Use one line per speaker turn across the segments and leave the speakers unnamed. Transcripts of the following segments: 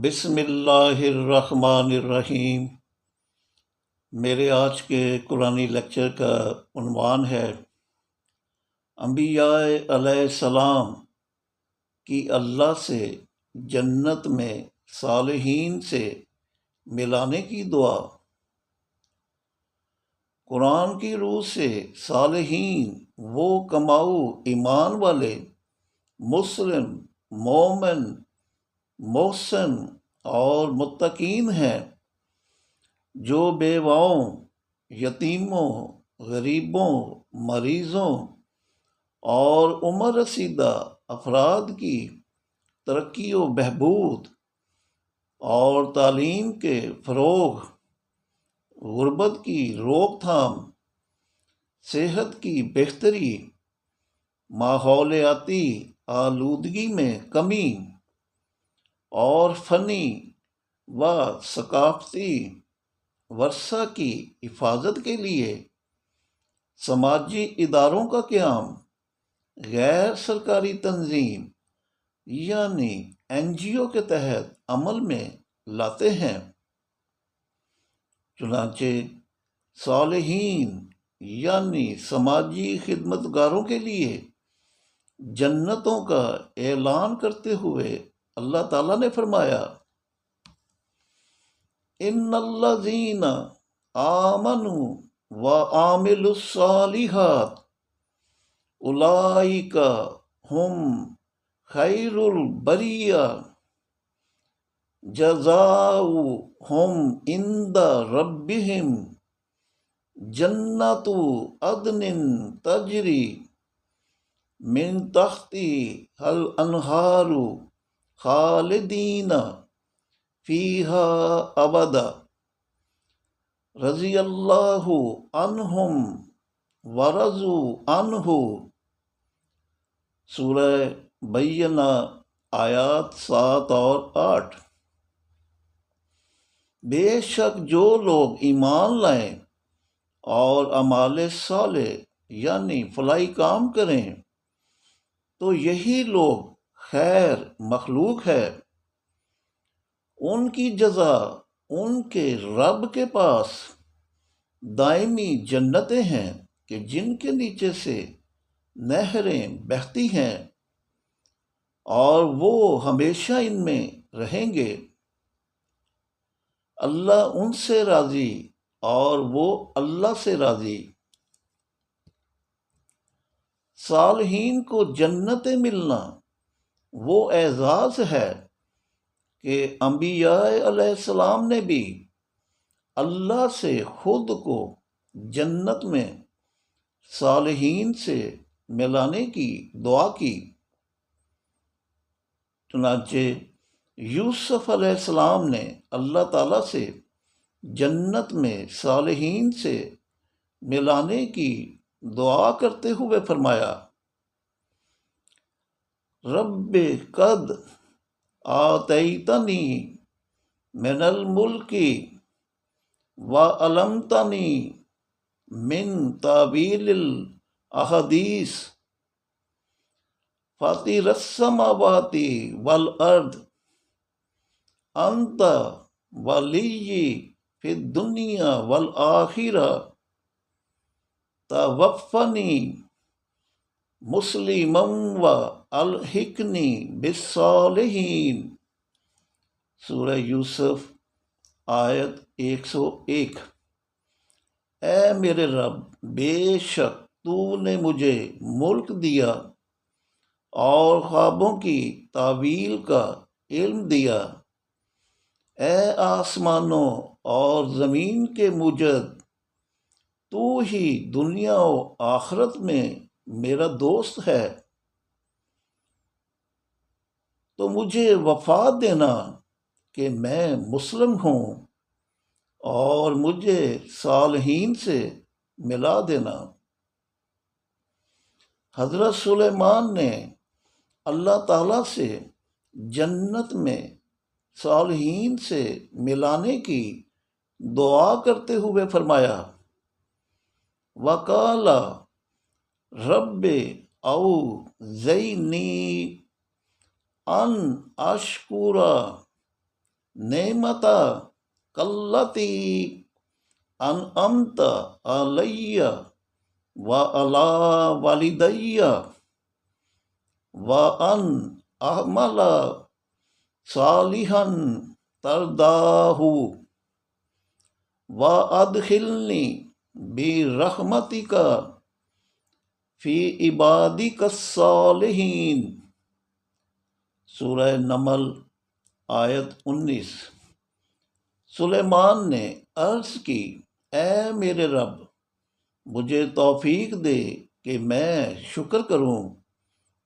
بسم اللہ الرحمن الرحیم۔ میرے آج کے قرآنی لیکچر کا عنوان ہے انبیاء علیہ السلام کی اللہ سے جنت میں صالحین سے ملانے کی دعا۔ قرآن کی روح سے صالحین وہ کماؤ ایمان والے، مسلم، مومن، محسن اور متقین ہیں جو بیواؤں، یتیموں، غریبوں، مریضوں اور عمر رسیدہ افراد کی ترقی و بہبود اور تعلیم کے فروغ، غربت کی روک تھام، صحت کی بہتری، ماحولیاتی آلودگی میں کمی اور فنی و ثقافتی ورثہ کی حفاظت کے لیے سماجی اداروں کا قیام، غیر سرکاری تنظیم یعنی NGO کے تحت عمل میں لاتے ہیں۔ چنانچہ صالحین یعنی سماجی خدمتگاروں کے لیے جنتوں کا اعلان کرتے ہوئے اللہ تعالیٰ نے فرمایا، ان الذین آمنوا وعملوا الصالحات اولئک ہم خیر البریہ جزاؤہم عند ربہم جنات عدن تجری من تحتہا الانہار خالدین فیہا ابدا رضی اللہ عنہم ورضوا عنہ۔ سورہ بینہ آیات 7 اور 8۔ بے شک جو لوگ ایمان لائیں اور اعمال صالح یعنی فلاحی کام کریں تو یہی لوگ خیر مخلوق ہے، ان کی جزا ان کے رب کے پاس دائمی جنتیں ہیں کہ جن کے نیچے سے نہریں بہتی ہیں اور وہ ہمیشہ ان میں رہیں گے۔ اللہ ان سے راضی اور وہ اللہ سے راضی۔ صالحین کو جنتیں ملنا وہ اعزاز ہے کہ انبیاء علیہ السلام نے بھی اللہ سے خود کو جنت میں صالحین سے ملانے کی دعا کی۔ چنانچہ یوسف علیہ السلام نے اللہ تعالیٰ سے جنت میں صالحین سے ملانے کی دعا کرتے ہوئے فرمایا، رب قد آتیتنی من الملک وعلمتنی من تاویل الاحادیث فاطر السماوات والارض انت ولی فی الدنیا والآخرہ توفنی مسلما والحقنی بالصالحین۔ سورہ یوسف آیت 101۔ اے میرے رب، بے شک تو نے مجھے ملک دیا اور خوابوں کی تعویل کا علم دیا۔ اے آسمانوں اور زمین کے موجد، تو ہی دنیا و آخرت میں میرا دوست ہے، تو مجھے وفا دینا کہ میں مسلم ہوں اور مجھے صالحین سے ملا دینا۔ حضرت سلیمان نے اللہ تعالیٰ سے جنت میں صالحین سے ملانے کی دعا کرتے ہوئے فرمایا، وقال رب اوزعنی ان اشکر نعمتا کلتی انعمت علی وعلی والدی وان اعمل صالحا ترداہ وادخلنی برحمتک فی عبادک الصالحین۔ سورہ نمل آیت 19۔ سلیمان نے عرض کی، اے میرے رب، مجھے توفیق دے کہ میں شکر کروں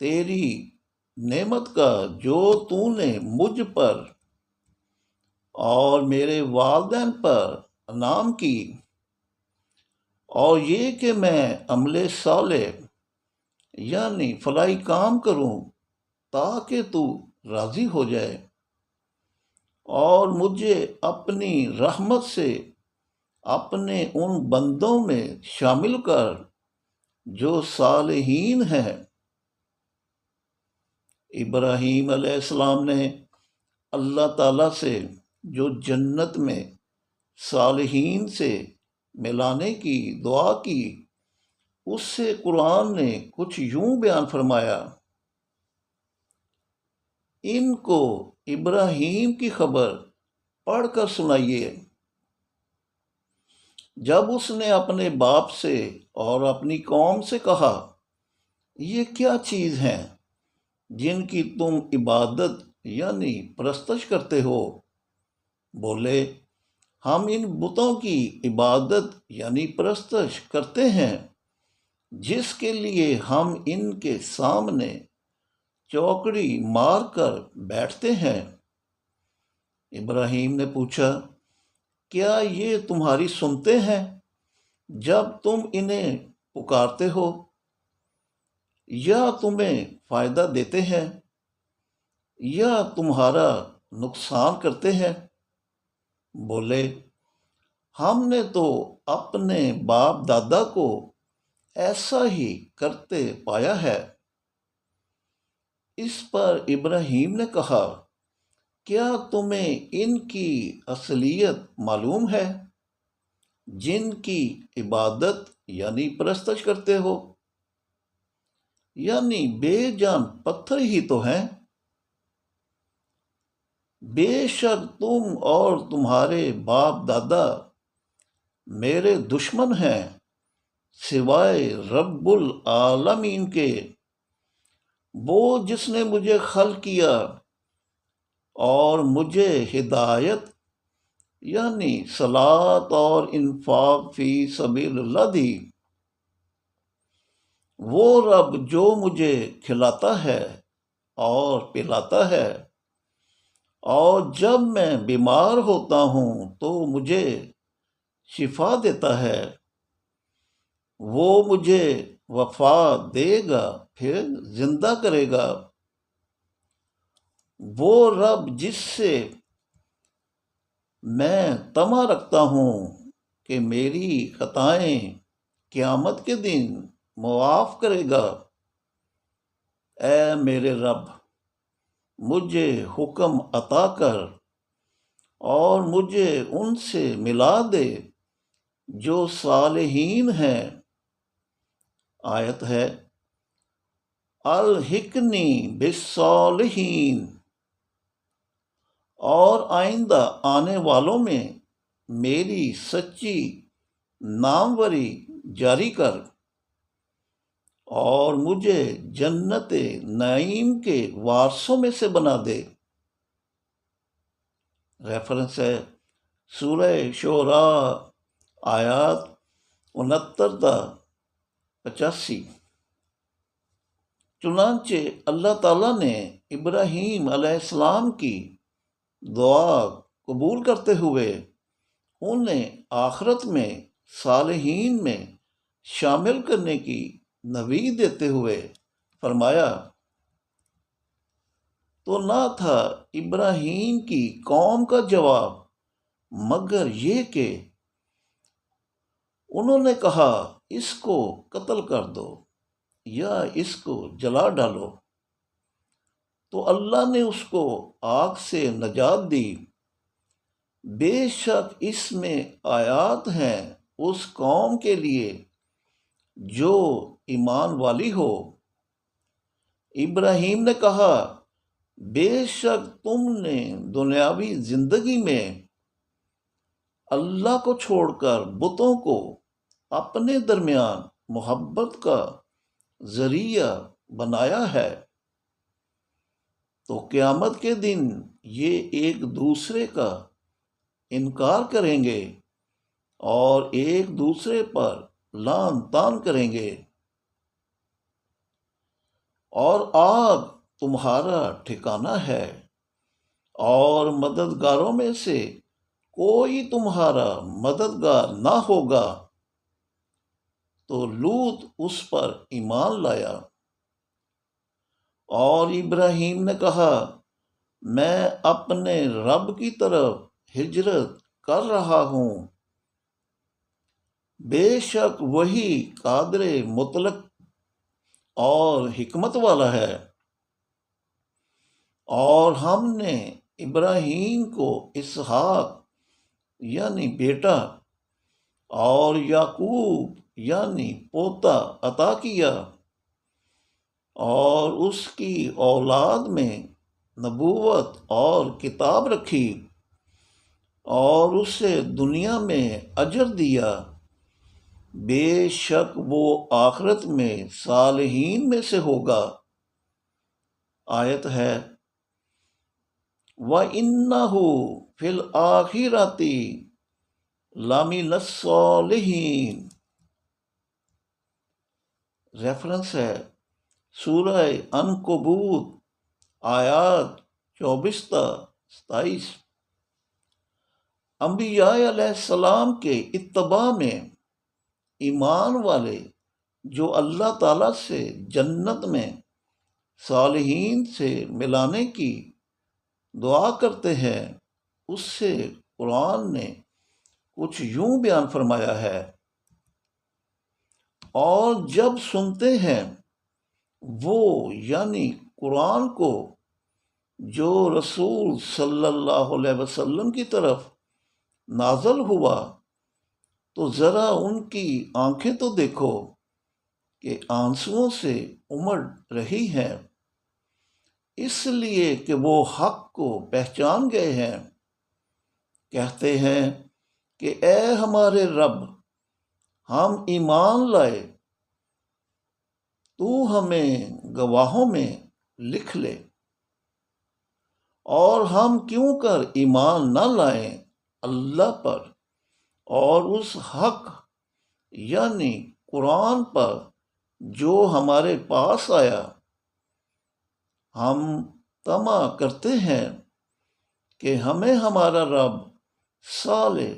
تیری نعمت کا جو تو نے مجھ پر اور میرے والدین پر انعام کی، اور یہ کہ میں عمل صالح یعنی فلاحی کام کروں تاکہ تو راضی ہو جائے، اور مجھے اپنی رحمت سے اپنے ان بندوں میں شامل کر جو صالحین ہیں۔ ابراہیم علیہ السلام نے اللہ تعالیٰ سے جو جنت میں صالحین سے ملانے کی دعا کی، اس سے قرآن نے کچھ یوں بیان فرمایا، ان کو ابراہیم کی خبر پڑھ کر سنائیے جب اس نے اپنے باپ سے اور اپنی قوم سے کہا، یہ کیا چیز ہیں جن کی تم عبادت یعنی پرستش کرتے ہو؟ بولے، ہم ان بتوں کی عبادت یعنی پرستش کرتے ہیں جس کے لیے ہم ان کے سامنے چوکڑی مار کر بیٹھتے ہیں۔ ابراہیم نے پوچھا، کیا یہ تمہاری سنتے ہیں جب تم انہیں پکارتے ہو، یا تمہیں فائدہ دیتے ہیں یا تمہارا نقصان کرتے ہیں؟ بولے، ہم نے تو اپنے باپ دادا کو ایسا ہی کرتے پایا ہے۔ اس پر ابراہیم نے کہا، کیا تمہیں ان کی اصلیت معلوم ہے جن کی عبادت یعنی پرستش کرتے ہو؟ یعنی بے جان پتھر ہی تو ہیں۔ بے شک تم اور تمہارے باپ دادا میرے دشمن ہیں سوائے رب العالمین کے، وہ جس نے مجھے خلق کیا اور مجھے ہدایت یعنی صلاۃ اور انفاق فی سبیل اللہ دی، وہ رب جو مجھے کھلاتا ہے اور پلاتا ہے، اور جب میں بیمار ہوتا ہوں تو مجھے شفا دیتا ہے، وہ مجھے وفا دے گا پھر زندہ کرے گا، وہ رب جس سے میں طمع رکھتا ہوں کہ میری خطائیں قیامت کے دن معاف کرے گا۔ اے میرے رب، مجھے حکم عطا کر اور مجھے ان سے ملا دے جو صالحین ہیں۔ آیت ہے، الحقنی بالصالحین، اور آئندہ آنے والوں میں میری سچی ناموری جاری کر، اور مجھے جنت نعیم کے وارثوں میں سے بنا دے۔ ریفرنس ہے سورہ شعراء آیات 69 تا 85۔ چنانچہ اللہ تعالیٰ نے ابراہیم علیہ السلام کی دعا قبول کرتے ہوئے انہیں آخرت میں صالحین میں شامل کرنے کی نوید دیتے ہوئے فرمایا، تو نہ تھا ابراہیم کی قوم کا جواب مگر یہ کہ انہوں نے کہا، اس کو قتل کر دو یا اس کو جلا ڈالو، تو اللہ نے اس کو آگ سے نجات دی بے شک اس میں آیات ہیں اس قوم کے لیے جو ایمان والی ہو۔ ابراہیم نے کہا، بے شک تم نے دنیاوی زندگی میں اللہ کو چھوڑ کر بتوں کو اپنے درمیان محبت کا ذریعہ بنایا ہے، تو قیامت کے دن یہ ایک دوسرے کا انکار کریں گے اور ایک دوسرے پر لعن طعن کریں گے، اور آگ تمہارا ٹھکانہ ہے، اور مددگاروں میں سے کوئی تمہارا مددگار نہ ہوگا۔ تو لوط اس پر ایمان لایا، اور ابراہیم نے کہا، میں اپنے رب کی طرف ہجرت کر رہا ہوں، بے شک وہی قادر مطلق اور حکمت والا ہے۔ اور ہم نے ابراہیم کو اسحاق یعنی بیٹا اور یعقوب یعنی پوتا عطا کیا، اور اس کی اولاد میں نبوت اور کتاب رکھی، اور اسے دنیا میں اجر دیا، بے شک وہ آخرت میں صالحین میں سے ہوگا۔ آیت ہے، وَإِنَّهُ فِي الْآخِرَةِ لَمِنَ الصَّالِحِينَ۔ ریفرنس ہے سورہ عنکبوت آیات 24 تا 27۔ انبیاء علیہ السلام کے اتباع میں ایمان والے جو اللہ تعالیٰ سے جنت میں صالحین سے ملانے کی دعا کرتے ہیں، اس سے قرآن نے کچھ یوں بیان فرمایا ہے، اور جب سنتے ہیں وہ یعنی قرآن کو جو رسول صلی اللہ علیہ وسلم کی طرف نازل ہوا، تو ذرا ان کی آنکھیں تو دیکھو کہ آنسوؤں سے امڑ رہی ہیں، اس لیے کہ وہ حق کو پہچان گئے ہیں، کہتے ہیں کہ اے ہمارے رب، ہم ایمان لائے، تو ہمیں گواہوں میں لکھ لے۔ اور ہم کیوں کر ایمان نہ لائیں اللہ پر اور اس حق یعنی قرآن پر جو ہمارے پاس آیا۔ ہم طمع کرتے ہیں کہ ہمیں ہمارا رب صالح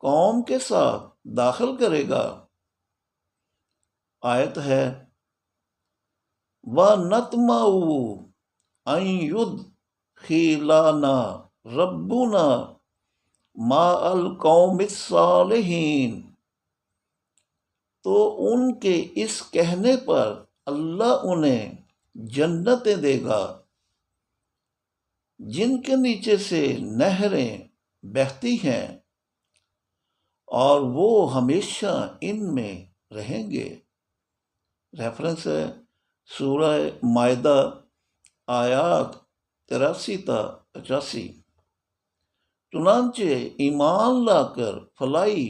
قوم کے ساتھ داخل کرے گا۔ آیت ہے، وَنَطْمَعُ أَن يُدْخِلَنَا رَبُّنَا مَعَ الْقَوْمِ الصَّالِحِينَ۔ تو ان کے اس کہنے پر اللہ انہیں جنتیں دے گا جن کے نیچے سے نہریں بہتی ہیں، اور وہ ہمیشہ ان میں رہیں گے۔ ریفرنس ہے سورہ مائدہ آیات 83 تا 85۔ چنانچہ ایمان لا کر فلاحی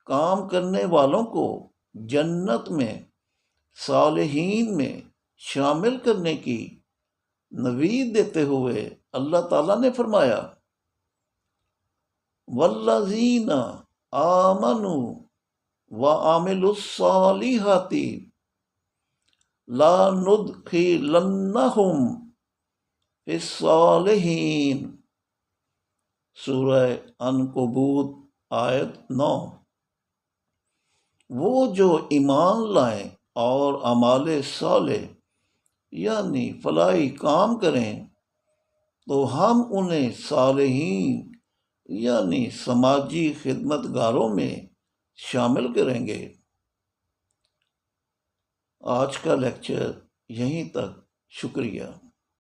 کام کرنے والوں کو جنت میں صالحین میں شامل کرنے کی نوید دیتے ہوئے اللہ تعالیٰ نے فرمایا، وَالَّذِينَ آمَنُوا وَعَمِلُوا الصَّالِحَاتِ لَنُدْخِلَنَّهُمْ فِي الصَّالِحِينَ۔ سورہ عنکبوت آیت 9۔ وہ جو ایمان لائیں اور اعمال صالح یعنی فلاحی کام کریں، تو ہم انہیں صالحین یعنی سماجی خدمت گاروں میں شامل کریں گے۔ آج کا لیکچر یہیں تک، شکریہ۔